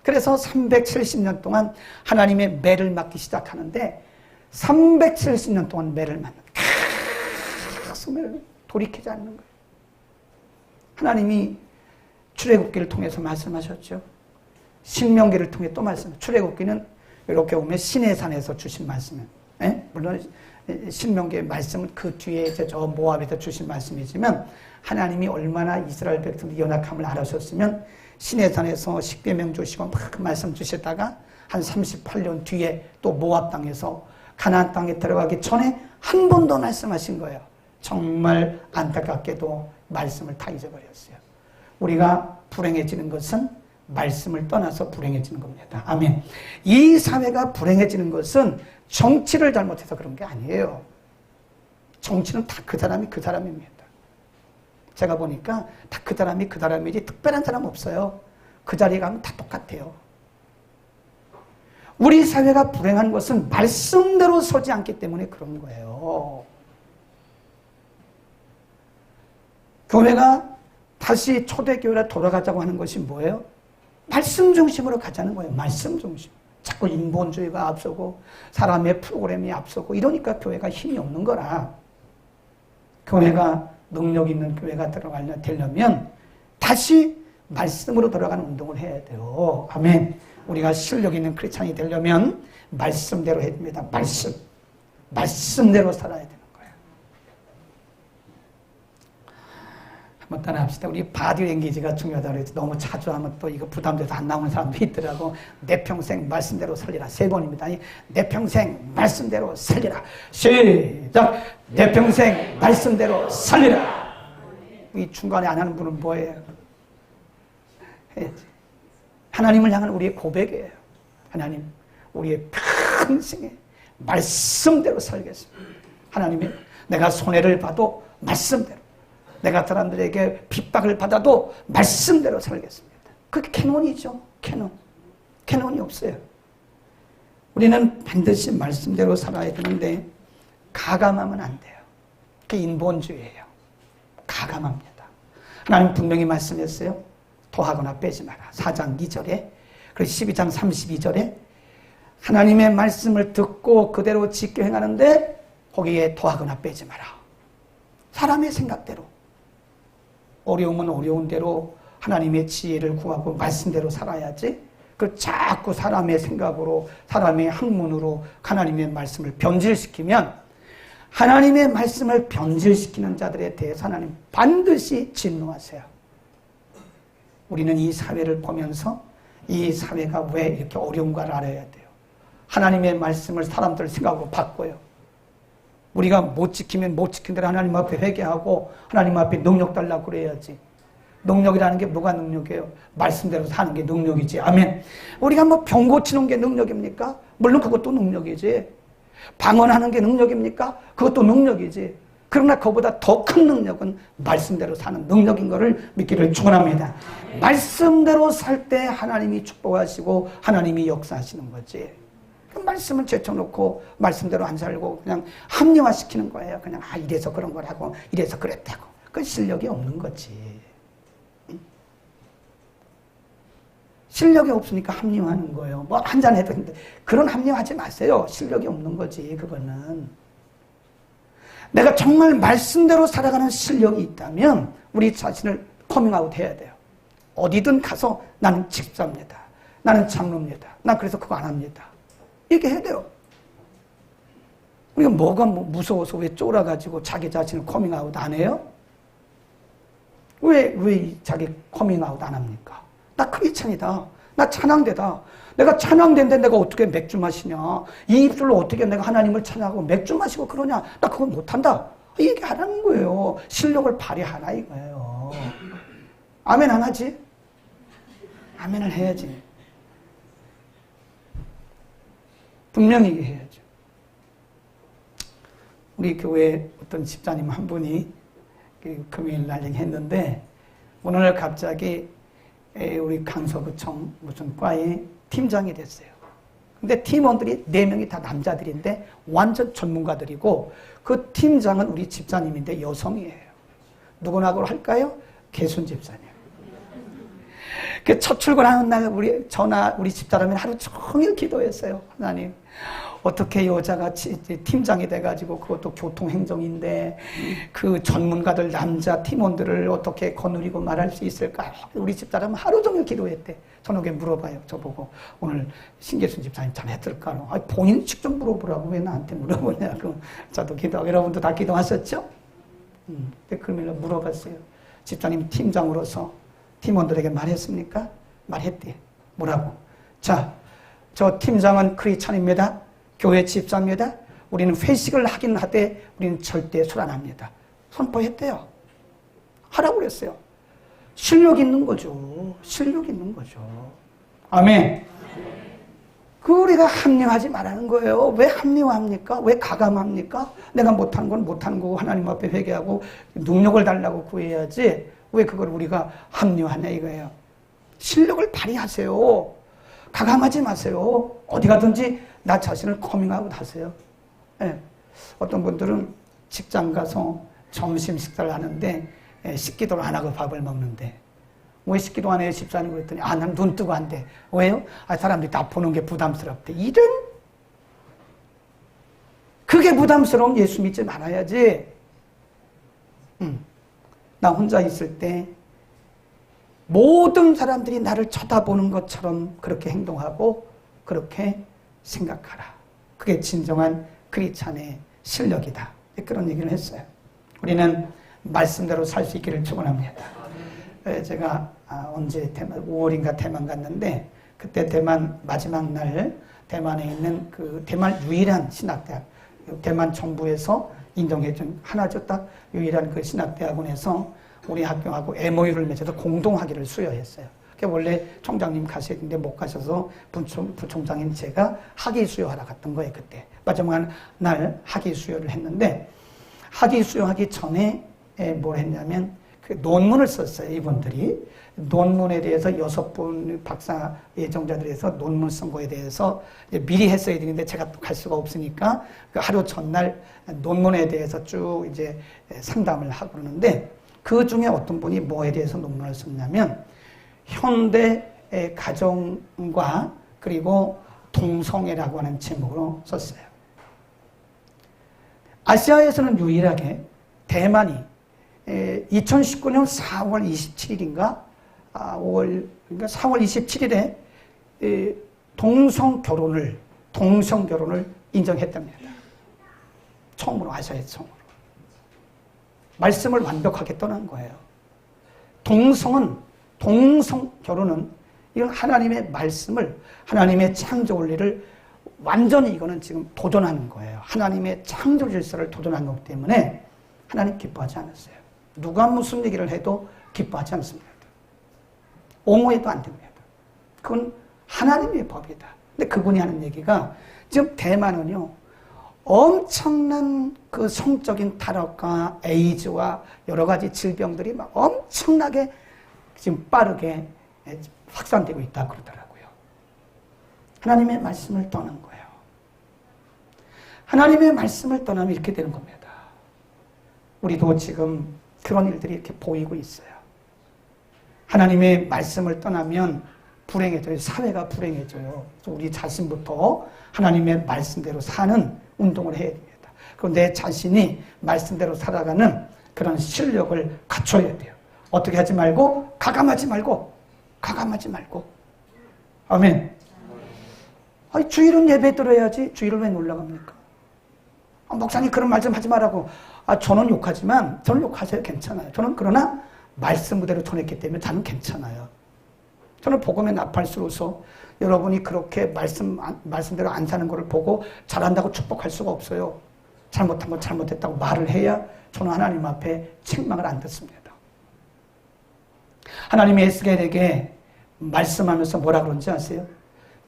그래서 370년 동안 하나님의 매를 맞기 시작하는데 370년 동안 매를 맞는 계속 돌이키지 않는 거예요. 하나님이 출애굽기를 통해서 말씀하셨죠. 신명기를 통해 또 말씀. 출애굽기는 이렇게 보면 시내산에서 주신 말씀이에요. 물론 신명기의 말씀은 그 뒤에 이제 저 모압에서 주신 말씀이지만 하나님이 얼마나 이스라엘 백성의 연약함을 알아셨으면 시내산에서 십계명 주시고 막 말씀 주시다가 한 38년 뒤에 또 모압 땅에서 가나안 땅에 들어가기 전에 한 번 더 말씀하신 거예요. 정말 안타깝게도 말씀을 다 잊어버렸어요. 우리가 불행해지는 것은 말씀을 떠나서 불행해지는 겁니다. 아멘. 이 사회가 불행해지는 것은 정치를 잘못해서 그런 게 아니에요. 정치는 다 그 사람이 그 사람입니다. 제가 보니까 다 그 사람이 그 사람이지 특별한 사람 없어요. 그 자리에 가면 다 똑같아요. 우리 사회가 불행한 것은 말씀대로 서지 않기 때문에 그런 거예요. 교회가 다시 초대교회로 돌아가자고 하는 것이 뭐예요? 말씀 중심으로 가자는 거예요. 말씀 중심. 자꾸 인본주의가 앞서고 사람의 프로그램이 앞서고 이러니까 교회가 힘이 없는 거라. 교회가 능력 있는 교회가 되려면 다시 말씀으로 돌아가는 운동을 해야 돼요. 아멘. 우리가 실력 있는 크리스찬이 되려면 말씀대로 해야 됩니다. 말씀대로 살아야 되는 거예요. 한번 따라합시다. 우리 바디 랭귀지가 중요하다고 해서 너무 자주 하면 또 이거 부담돼서 안 나오는 사람도 있더라고. 내 평생 말씀대로 살리라. 3번입니다. 내 평생 말씀대로 살리라. 시작! 내 평생 말씀대로 살리라. 이 중간에 안 하는 분은 뭐예요? 해야지. 하나님을 향한 우리의 고백이에요. 하나님, 우리의 평생에 말씀대로 살겠습니다. 하나님이 내가 손해를 봐도 말씀대로, 내가 사람들에게 핍박을 받아도 말씀대로 살겠습니다. 그게 캐논이죠. 캐논이 없어요. 우리는 반드시 말씀대로 살아야 되는데 가감하면 안 돼요. 그게 인본주의예요. 가감합니다. 하나님 분명히 말씀했어요. 토하거나 빼지 마라. 4장 2절에 그리고 12장 32절에 하나님의 말씀을 듣고 그대로 지켜 행하는데 거기에 토하거나 빼지 마라. 사람의 생각대로 어려우면 어려운 대로 하나님의 지혜를 구하고 말씀대로 살아야지. 그 자꾸 사람의 생각으로 사람의 학문으로 하나님의 말씀을 변질시키면 하나님의 말씀을 변질시키는 자들에 대해서 하나님 반드시 진노하세요. 우리는 이 사회를 보면서 이 사회가 왜 이렇게 어려운가를 알아야 돼요. 하나님의 말씀을 사람들 생각으로 바꿔요. 우리가 못 지키면 못 지킨 대로 하나님 앞에 회개하고 하나님 앞에 능력 달라고 그래야지. 능력이라는 게 뭐가 능력이에요? 말씀대로 사는 게 능력이지. 아멘. 우리가 뭐 병 고치는 게 능력입니까? 물론 그것도 능력이지. 방언하는 게 능력입니까? 그것도 능력이지. 그러나 그보다 더 큰 능력은 말씀대로 사는 능력인 것을 믿기를 축원합니다. 말씀대로 살 때 하나님이 축복하시고 하나님이 역사하시는 거지. 그 말씀을 제쳐놓고 말씀대로 안 살고 그냥 합리화시키는 거예요. 그냥 이래서 그런 거라고 이래서 그랬다고. 그 실력이 없는 거지. 실력이 없으니까 합리화하는 거예요. 뭐 한잔 해도 되는데 그런 합리화하지 마세요. 실력이 없는 거지 그거는. 내가 정말 말씀대로 살아가는 실력이 있다면 우리 자신을 커밍아웃 해야 돼요. 어디든 가서 나는 집사입니다. 나는 장로입니다. 난 그래서 그거 안 합니다. 이렇게 해야 돼요. 우리가 뭐가 무서워서 왜 쫄아가지고 자기 자신을 커밍아웃 안 해요? 왜 자기 커밍아웃 안 합니까? 나 크리스찬이다. 나 찬양대다. 내가 찬양대인데 내가 어떻게 맥주 마시냐. 이 입술로 어떻게 내가 하나님을 찬양하고 맥주 마시고 그러냐. 나 그거 못한다. 이 얘기 하라는 거예요. 실력을 발휘하라 이거예요. 아멘 안 하지? 아멘을 해야지. 분명히 해야죠. 우리 교회 어떤 집사님 한 분이 금요일 날 얘기했는데 오늘 갑자기 우리 강서구청 무슨 과에 팀장이 됐어요. 근데 팀원들이 4명이 다 남자들인데 완전 전문가들이고 그 팀장은 우리 집사님인데 여성이에요. 누구나고 할까요? 개순 집사님. 그 첫 출근하는 날 우리 집사람이 하루 종일 기도했어요. 하나님, 어떻게 여자가 팀장이 돼가지고 그것도 교통행정인데 그 전문가들 남자 팀원들을 어떻게 거느리고 말할 수 있을까? 우리 집사람은 하루 종일 기도했대. 저녁에 물어봐요. 저보고 오늘 신계순 집사님 전했을까? 본인 직접 물어보라고 왜 나한테 물어보냐고. 저도 기도하고 여러분도 다 기도하셨죠? 그러면 물어봤어요. 집사님 팀장으로서 팀원들에게 말했습니까? 말했대. 뭐라고? 자, 저 팀장은 크리스찬입니다. 교회 집사입니다. 우리는 회식을 하긴 하되 우리는 절대 술 안 합니다. 선포했대요. 하라고 그랬어요. 실력 있는 거죠. 실력 있는 거죠. 아멘. 그 우리가 합리화하지 말라는 거예요. 왜 합리화합니까? 왜 가감합니까? 내가 못한 건 못한 거고 하나님 앞에 회개하고 능력을 달라고 구해야지 왜 그걸 우리가 합리화하냐 이거예요. 실력을 발휘하세요. 가감하지 마세요. 어디 가든지 나 자신을 커밍아웃 하세요. 네. 어떤 분들은 직장 가서 점심 식사를 하는데 식기도를 안 하고 밥을 먹는데 왜 식기도 안 해요? 집사님 그랬더니 난 눈 뜨고 안 돼. 왜요? 사람들이 다 보는 게 부담스럽대. 이런 그게 부담스러운 예수 믿지 말아야지. 나 혼자 있을 때 모든 사람들이 나를 쳐다보는 것처럼 그렇게 행동하고 그렇게 생각하라. 그게 진정한 크리스찬의 실력이다. 그런 얘기를 했어요. 우리는 말씀대로 살 수 있기를 축원합니다. 제가 언제 5월인가 대만 갔는데 그때 대만 마지막 날 대만에 있는 그 대만 유일한 신학대학, 대만 정부에서 인정해준 하나죠 딱 유일한 그 신학대학원에서 우리 학교하고 MOU를 맺어서 공동학위를 수여했어요. 원래 총장님 가셔야 되는데 못 가셔서 부총장인 제가 학위 수여하러 갔던 거예요. 그때 마지막 날 학위 수여를 했는데 학위 수여하기 전에 뭘 했냐면 그 논문을 썼어요. 이분들이 논문에 대해서 6분 박사 예정자들에서 논문 쓴 거에 대해서 미리 했어야 되는데 제가 또 갈 수가 없으니까 그 하루 전날 논문에 대해서 쭉 이제 상담을 하고 그러는데 그 중에 어떤 분이 뭐에 대해서 논문을 썼냐면 현대 가정과 그리고 동성애라고 하는 제목으로 썼어요. 아시아에서는 유일하게 대만이 2019년 4월 27일인가 4월 27일에 동성 결혼을 인정했답니다. 처음으로 아시아에서 처음으로. 말씀을 완벽하게 떠난 거예요. 동성 결혼은 이건 하나님의 말씀을 하나님의 창조 원리를 완전히 이거는 지금 도전하는 거예요. 하나님의 창조 질서를 도전한 거기 때문에 하나님 기뻐하지 않았어요. 누가 무슨 얘기를 해도 기뻐하지 않습니다. 옹호해도 안 됩니다. 그건 하나님의 법이다. 근데 그분이 하는 얘기가 지금 대만은요 엄청난 그 성적인 타락과 에이즈와 여러 가지 질병들이 막 엄청나게 지금 빠르게 확산되고 있다 그러더라고요. 하나님의 말씀을 떠난 거예요. 하나님의 말씀을 떠나면 이렇게 되는 겁니다. 우리도 지금 그런 일들이 이렇게 보이고 있어요. 하나님의 말씀을 떠나면 불행해져요. 사회가 불행해져요. 우리 자신부터 하나님의 말씀대로 사는 운동을 해야 됩니다. 그리고 내 자신이 말씀대로 살아가는 그런 실력을 갖춰야 돼요. 어떻게 하지 말고 가감하지 말고 아멘. 아니, 주일은 예배 들어야지 주일을 왜 놀러갑니까? 목사님 그런 말 좀 하지 말라고. 저는 욕하지만 저는 욕하세요. 괜찮아요. 저는 그러나 말씀 그대로 전했기 때문에 저는 괜찮아요. 저는 복음의 나팔수로서 여러분이 그렇게 말씀대로 안 사는 것을 보고 잘한다고 축복할 수가 없어요. 잘못한 건 잘못했다고 말을 해야 저는 하나님 앞에 책망을 안 듣습니다. 하나님이 에스겔에게 말씀하면서 뭐라 그런지 아세요?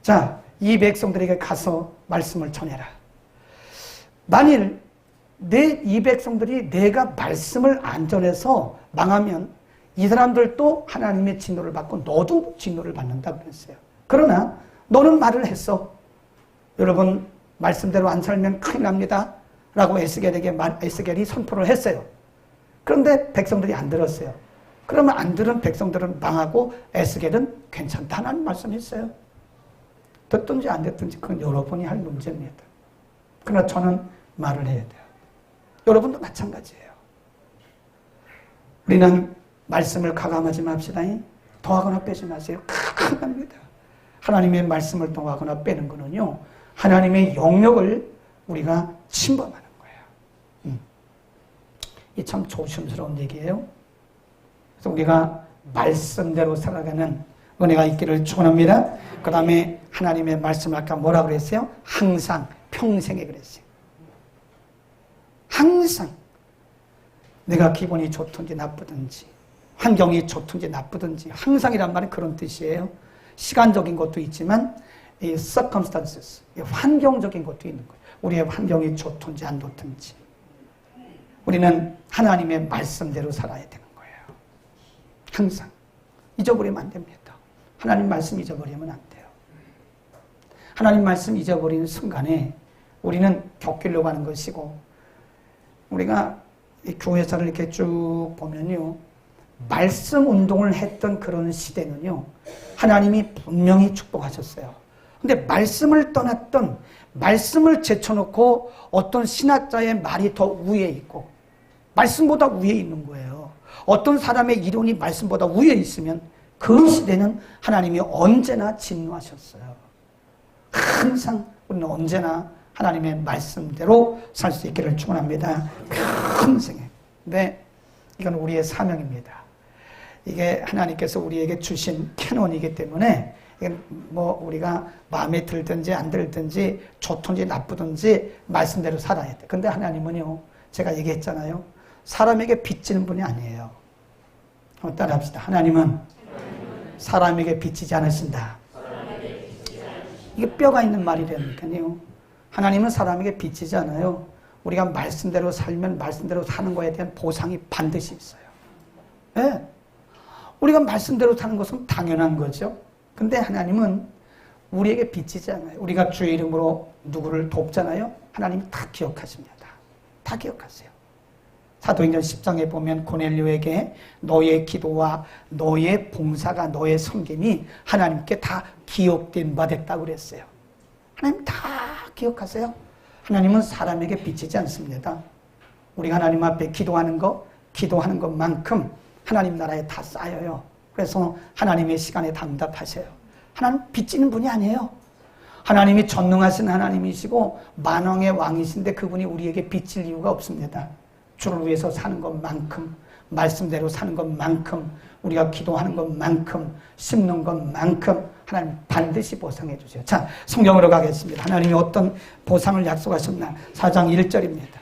자, 이 백성들에게 가서 말씀을 전해라. 만일 이 백성들이 내가 말씀을 안 전해서 망하면 이 사람들도 하나님의 진노를 받고 너도 진노를 받는다 그랬어요. 그러나 너는 말을 했어. 여러분 말씀대로 안 살면 큰일 납니다. 라고 에스겔이 선포를 했어요. 그런데 백성들이 안 들었어요. 그러면 안 들은 백성들은 망하고 에스겔은 괜찮다 하나님 말씀했어요. 듣든지 안 듣든지 그건 여러분이 할 문제입니다. 그러나 저는 말을 해야 돼요. 여러분도 마찬가지예요. 우리는 말씀을 가감하지 맙시다. 더하거나 빼지 마세요. 큰일 납니다. 하나님의 말씀을 더하거나 빼는 거는요, 하나님의 영역을 우리가 침범하는 거예요. 이 참 조심스러운 얘기예요. 그래서 우리가 말씀대로 살아가는 은혜가 있기를 축원합니다. 그 다음에 하나님의 말씀을 아까 뭐라 그랬어요? 항상, 평생에 그랬어요. 항상 내가 기분이 좋든지 나쁘든지 환경이 좋든지 나쁘든지 항상이란 말은 그런 뜻이에요. 시간적인 것도 있지만 이 circumstances, 환경적인 것도 있는 거예요. 우리의 환경이 좋든지 안 좋든지 우리는 하나님의 말씀대로 살아야 되는 거예요. 항상 잊어버리면 안 됩니다. 하나님 말씀 잊어버리면 안 돼요. 하나님 말씀 잊어버리는 순간에 우리는 겪으려고 하는 것이고, 우리가 이 교회사를 이렇게 쭉 보면요, 말씀 운동을 했던 그런 시대는요, 하나님이 분명히 축복하셨어요. 근데 말씀을 떠났던, 말씀을 제쳐놓고 어떤 신학자의 말이 더 위에 있고 말씀보다 위에 있는 거예요. 어떤 사람의 이론이 말씀보다 위에 있으면 그 시대는 하나님이 언제나 진노하셨어요. 항상 우리는 언제나 하나님의 말씀대로 살 수 있기를 축원합니다. 평생에. 근데 이건 우리의 사명입니다. 이게 하나님께서 우리에게 주신 캐논이기 때문에 이건 뭐 우리가 마음에 들든지 안 들든지 좋든지 나쁘든지 말씀대로 살아야 돼. 근데 하나님은요, 제가 얘기했잖아요. 사람에게 빚지는 분이 아니에요. 따라합시다. 하나님은 사람에게 빚지지 않으신다. 이게 뼈가 있는 말이라니까요. 하나님은 사람에게 빚지지 않아요. 우리가 말씀대로 살면 말씀대로 사는 거에 대한 보상이 반드시 있어요. 네. 우리가 말씀대로 사는 것은 당연한 거죠. 근데 하나님은 우리에게 빚지지 않아요. 우리가 주의 이름으로 누구를 돕잖아요. 하나님이 다 기억하십니다. 다 기억하세요. 사도행전 10장에 보면 고넬료에게 너의 기도와 너의 봉사가, 너의 섬김이 하나님께 다 기억된 바 됐다고 그랬어요. 하나님 다 기억하세요. 하나님은 사람에게 빚지지 않습니다. 우리가 하나님 앞에 기도하는 것만큼 하나님 나라에 다 쌓여요. 그래서 하나님의 시간에 다 응답하세요. 하나님 빚지는 분이 아니에요. 하나님이 전능하신 하나님이시고 만왕의 왕이신데 그분이 우리에게 빚질 이유가 없습니다. 주를 위해서 사는 것만큼, 말씀대로 사는 것만큼, 우리가 기도하는 것만큼, 심는 것만큼 하나님 반드시 보상해 주세요. 자, 성경으로 가겠습니다. 하나님이 어떤 보상을 약속하셨나? 4장 1절입니다.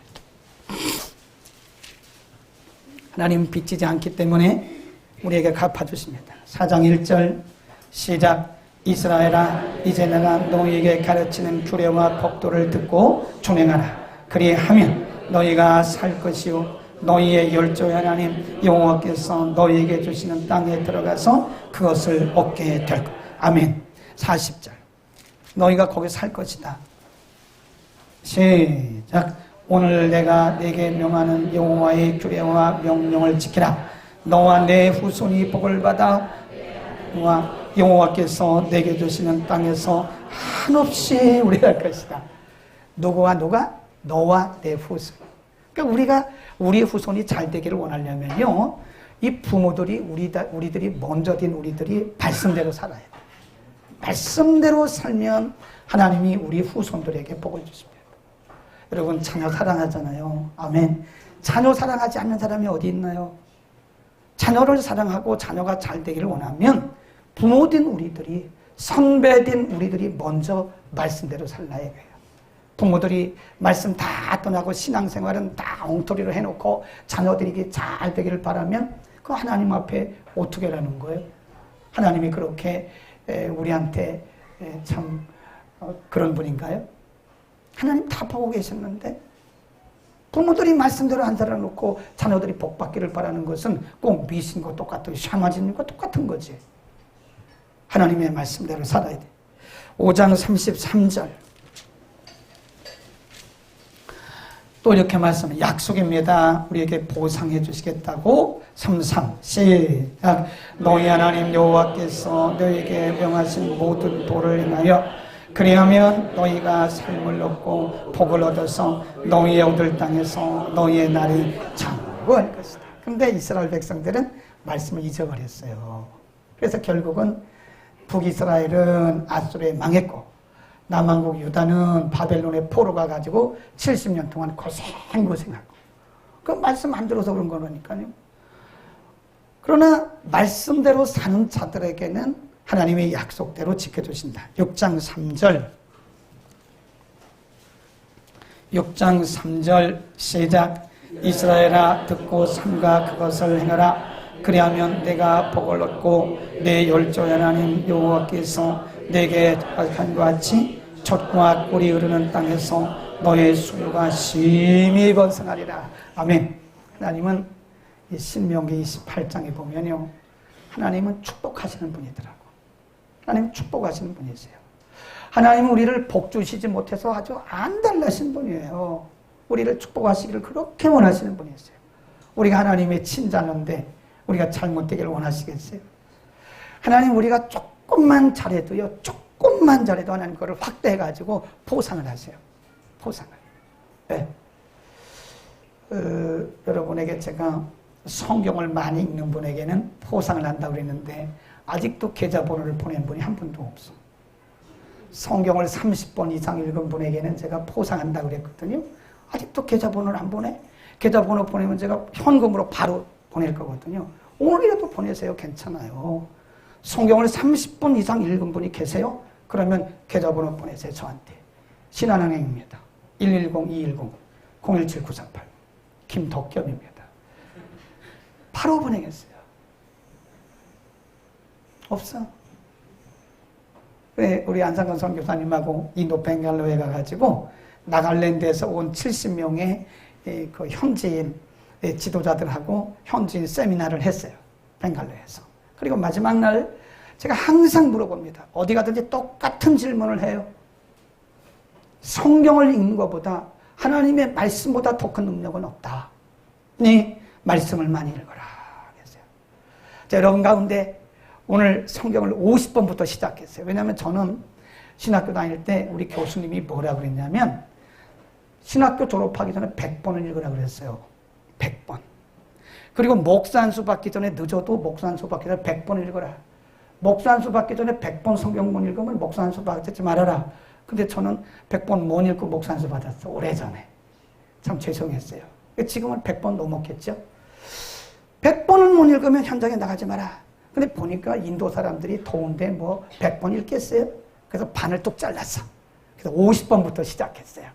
하나님은 빚지지 않기 때문에 우리에게 갚아주십니다. 4장 1절 시작. 이스라엘아, 이제 내가 너희에게 가르치는 규례와 법도를 듣고 준행하라. 그리하면 너희가 살 것이요 너희의 열조의 하나님 여호와께서 너희에게 주시는 땅에 들어가서 그것을 얻게 될 것. 아멘. 40절 너희가 거기 살 것이다. 시작. 오늘 내가 내게 명하는 여호와의 규례와 명령을 지키라. 너와 내 후손이 복을 받아 여호와께서 내게 주시는 땅에서 한없이 우리가 할 것이다. 누구와 누가? 너와 내 후손. 그러니까 우리 후손이 잘 되기를 원하려면요, 이 부모들이 우리들이 먼저 된 우리들이 말씀대로 살아야 돼. 말씀대로 살면 하나님이 우리 후손들에게 복을 주십니다. 여러분 자녀 사랑하잖아요. 아멘. 자녀 사랑하지 않는 사람이 어디 있나요? 자녀를 사랑하고 자녀가 잘 되기를 원하면 부모된 우리들이, 선배된 우리들이 먼저 말씀대로 살라야 해요. 부모들이 말씀 다 떠나고 신앙생활은 다 엉터리로 해놓고 자녀들에게 잘 되기를 바라면 그 하나님 앞에 어떻게 하라는 거예요? 하나님이 그렇게 우리한테 참 그런 분인가요? 하나님 다 보고 계셨는데 부모들이 말씀대로 안 살아놓고 자녀들이 복받기를 바라는 것은 꼭 미신과 똑같은 샤머진과 똑같은 거지. 하나님의 말씀대로 살아야 돼. 5장 33절 또 이렇게 말씀을 약속입니다. 우리에게 보상해 주시겠다고 33 시작. 너희 하나님 여호와께서 너희에게 명하신 모든 도를 행하여 그리하면 너희가 삶을 얻고 복을 얻어서 너희의 얻을 땅에서 너희의 날이 장구할 것이다. 그런데 이스라엘 백성들은 말씀을 잊어버렸어요. 그래서 결국은 북이스라엘은 아수르에 망했고 남한국 유다는 바벨론의 포로 가가지고 70년 동안 고생하고 그 말씀 안 들어서 그런 거라니까요. 그러나 말씀대로 사는 자들에게는 하나님의 약속대로 지켜주신다. 6장 3절 6장 3절 시작. 이스라엘아 듣고 삼가 그것을 행하라. 그리하면 내가 복을 얻고 내 열조의 하나님 여호와께서 내게 한 같이 젖과 꿀이 흐르는 땅에서 너의 수요가 심히 번성하리라. 아멘. 하나님은 이 신명기 28장에 보면요, 하나님은 축복하시는 분이더라고. 하나님 축복하시는 분이세요. 하나님은 우리를 복 주시지 못해서 아주 안달나신 분이에요. 우리를 축복하시기를 그렇게 원하시는 분이세요. 우리가 하나님의 친자인데 우리가 잘못되기를 원하시겠어요? 하나님 우리가 조금만 잘해도요, 조금만 잘해도 하나님 그걸 확대해가지고 보상을 하세요. 보상을. 네. 여러분에게 제가 성경을 많이 읽는 분에게는 보상을 한다고 그랬는데 아직도 계좌번호를 보낸 분이 한 분도 없어. 성경을 30번 이상 읽은 분에게는 제가 포상한다고 그랬거든요. 아직도 계좌번호를 안 보내? 계좌번호 보내면 제가 현금으로 바로 보낼 거거든요. 오늘이라도 보내세요. 괜찮아요. 성경을 30번 이상 읽은 분이 계세요? 그러면 계좌번호 보내세요. 저한테. 신한은행입니다. 110-210-017938 김덕겸입니다. 바로 보내겠어요. 없어. 왜 우리 안상근 선교사님하고 인도 벵갈로에 가가지고 나갈랜드에서 온 70명의 그 현지인 지도자들하고 현지인 세미나를 했어요. 벵갈로에서. 그리고 마지막 날 제가 항상 물어봅니다. 어디 가든지 똑같은 질문을 해요. 성경을 읽는 것보다 하나님의 말씀보다 더 큰 능력은 없다. 네, 말씀을 많이 읽어라. 그랬어요. 자, 여러분 가운데 오늘 성경을 50번부터 시작했어요. 왜냐하면 저는 신학교 다닐 때 우리 교수님이 뭐라고 그랬냐면 신학교 졸업하기 전에 100번을 읽으라 그랬어요. 100번. 그리고 목사 한 수 받기 전에 늦어도 목사 한 수 받기 전에 100번 읽어라. 목사 한 수 받기 전에 100번 성경 못 읽으면 목사 한 수 받지 말아라. 근데 저는 100번 못 읽고 목사 한 수 받았어. 오래전에. 참 죄송했어요. 지금은 100번 넘었겠죠? 100번을 못 읽으면 현장에 나가지 마라. 근데 보니까 인도 사람들이 더운데 뭐 100번 읽겠어요? 그래서 반을 뚝 잘랐어. 그래서 50번부터 시작했어요.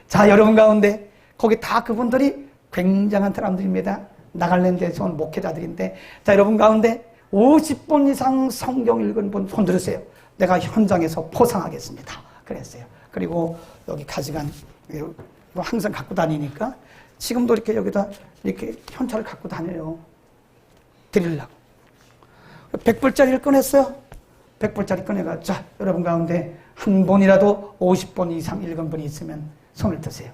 자, 여러분 가운데 거기 다 그분들이 굉장한 사람들입니다. 나갈랜드에서 온 목회자들인데, 자, 여러분 가운데 50번 이상 성경 읽은 분 손 들으세요. 내가 현장에서 포상하겠습니다. 그랬어요. 그리고 여기 가져간 이거 항상 갖고 다니니까 지금도 이렇게 여기다 이렇게 현찰을 갖고 다녀요. 드리려고. 100불짜리를 꺼냈어요. 100불짜리 꺼내가, 자, 여러분 가운데 한 번이라도 50번 이상 읽은 분이 있으면 손을 드세요.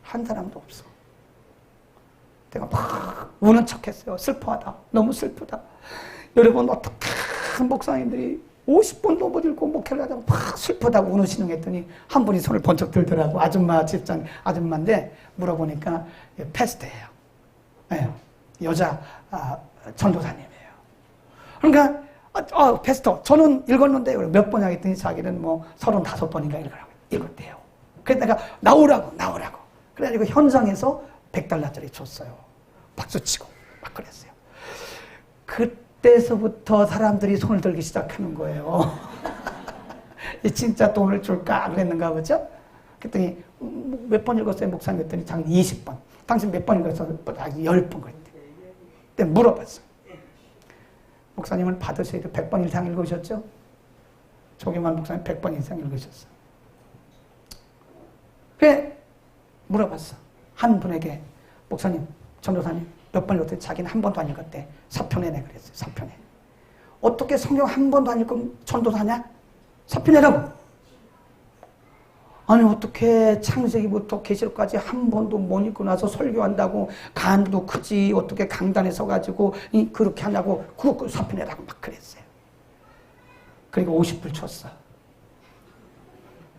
한 사람도 없어. 내가 막 우는 척 했어요. 슬퍼하다. 너무 슬프다. 여러분, 어떡한 목사님들이 50번도 못 읽고 목회를 하다가 막 슬프다고 우는 했더니 한 분이 손을 번쩍 들더라고. 아줌마 집장 아줌마인데 물어보니까 패스트예요. 네, 여자 전도사님이에요. 그러니까 패스터 저는 읽었는데 몇 번이나 했더니 자기는 뭐 35번인가 읽었대요. 그래서 내가 나오라고. 그래가지고 현장에서 $100짜리 줬어요. 박수치고 막 그랬어요. 그때서부터 사람들이 손을 들기 시작하는 거예요. 진짜 돈을 줄까 그랬는가 보죠? 그랬더니 몇 번 읽었어요, 목사님? 그랬더니 장님 20번. 당신 몇 번 읽었어요? 10번 그랬대. 그때 물어봤어요. 목사님은 받으셔야 돼. 100번 이상 읽으셨죠? 조기만 목사님 100번 이상 읽으셨어요. 그래 물어봤어. 한 분에게 목사님, 전도사님 몇 번 읽었더니 자기는 한 번도 안 읽었대. 4편에내 그랬어요. 4편에. 어떻게 성경 한 번도 안 읽고 전도사냐? 4편이라고. 아니 어떻게 창세기부터 계시록까지 한 번도 못 읽고 나서 설교한다고 간도 크지 어떻게 강단에 서가지고 그렇게 하냐고 그 4편이라고 막 그랬어요. 그리고 50불 줬어.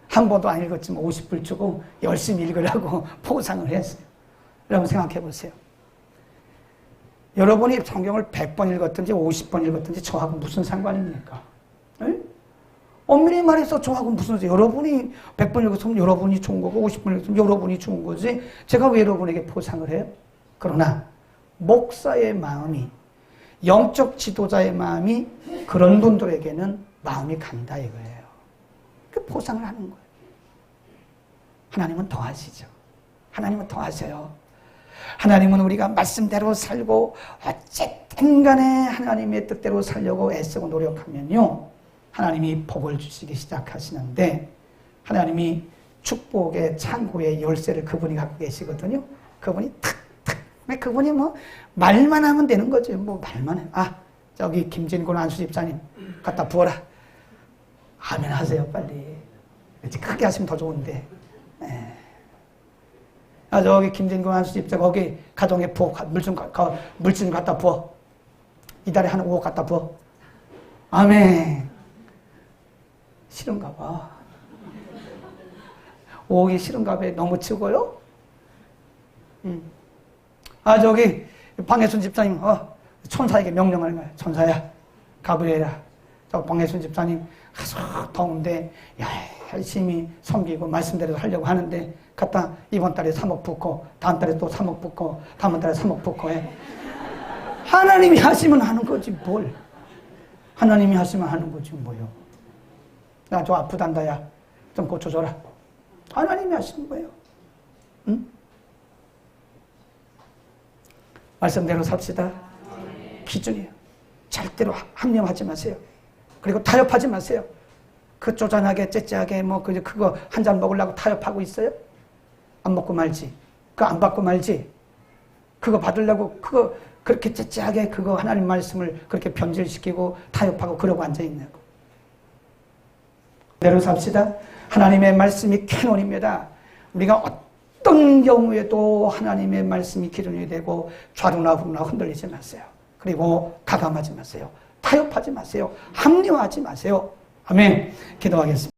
한 번도 안 읽었지만 50불 주고 열심히 읽으라고 포상을 했어요. 여러분 생각해 보세요. 여러분이 성경을 100번 읽었든지 50번 읽었든지 저하고 무슨 상관입니까? 에? 엄밀히 말해서 저하고 무슨 여러분이 100번 읽었으면 여러분이 좋은 거고 50번 읽었으면 여러분이 좋은 거지 제가 왜 여러분에게 포상을 해요? 그러나 목사의 마음이 영적 지도자의 마음이 그런 분들에게는 마음이 간다 이거예요. 그 포상을 하는 거예요. 하나님은 더 하시죠. 하나님은 더 하세요. 하나님은 우리가 말씀대로 살고 어쨌든 간에 하나님의 뜻대로 살려고 애쓰고 노력하면요. 하나님이 복을 주시기 시작하시는데 하나님이 축복의 창고의 열쇠를 그분이 갖고 계시거든요. 그분이 탁탁 그분이 뭐 말만 하면 되는 거죠. 뭐 말만 해. 아 저기 김진곤 안수 집사님 갖다 부어라. 아멘 하세요 빨리. 크게 하시면 더 좋은데. 아 저기 김진곤 안수 집사 거기 가정에 부어 물 좀 갖다 부어. 이달에 한 5억 갖다 부어. 아멘. 싫은가 봐. 5억이 싫은가 봐. 너무 치고요? 아, 저기, 방해순 집사님, 천사에게 명령하는 거야. 천사야, 가브리엘아. 저 방해순 집사님, 아주 더운데, 열심히 섬기고 말씀대로 하려고 하는데, 갖다 이번 달에 3억 붓고, 다음 달에 또 3억 붓고, 다음 달에 3억 붓고 해. 하나님이 하시면 하는 거지, 뭘. 하나님이 하시면 하는 거지, 뭐요. 나 저 아프단다, 야. 좀 고쳐줘라. 하나님이 하시는 거예요. 응? 말씀대로 삽시다. 기준이에요. 절대로 합리화하지 마세요. 그리고 타협하지 마세요. 그 쪼잔하게, 째째하게, 그거 한 잔 먹으려고 타협하고 있어요? 안 먹고 말지. 그거 안 받고 말지. 그거 받으려고, 그거 그렇게 째째하게 그거 하나님 말씀을 그렇게 변질시키고 타협하고 그러고 앉아있냐고. 대로 삽시다. 하나님의 말씀이 캐논입니다. 우리가 어떤 경우에도 하나님의 말씀이 기준이 되고 좌로나 우로나 흔들리지 마세요. 그리고 가감하지 마세요. 타협하지 마세요. 합리화하지 마세요. 아멘. 기도하겠습니다.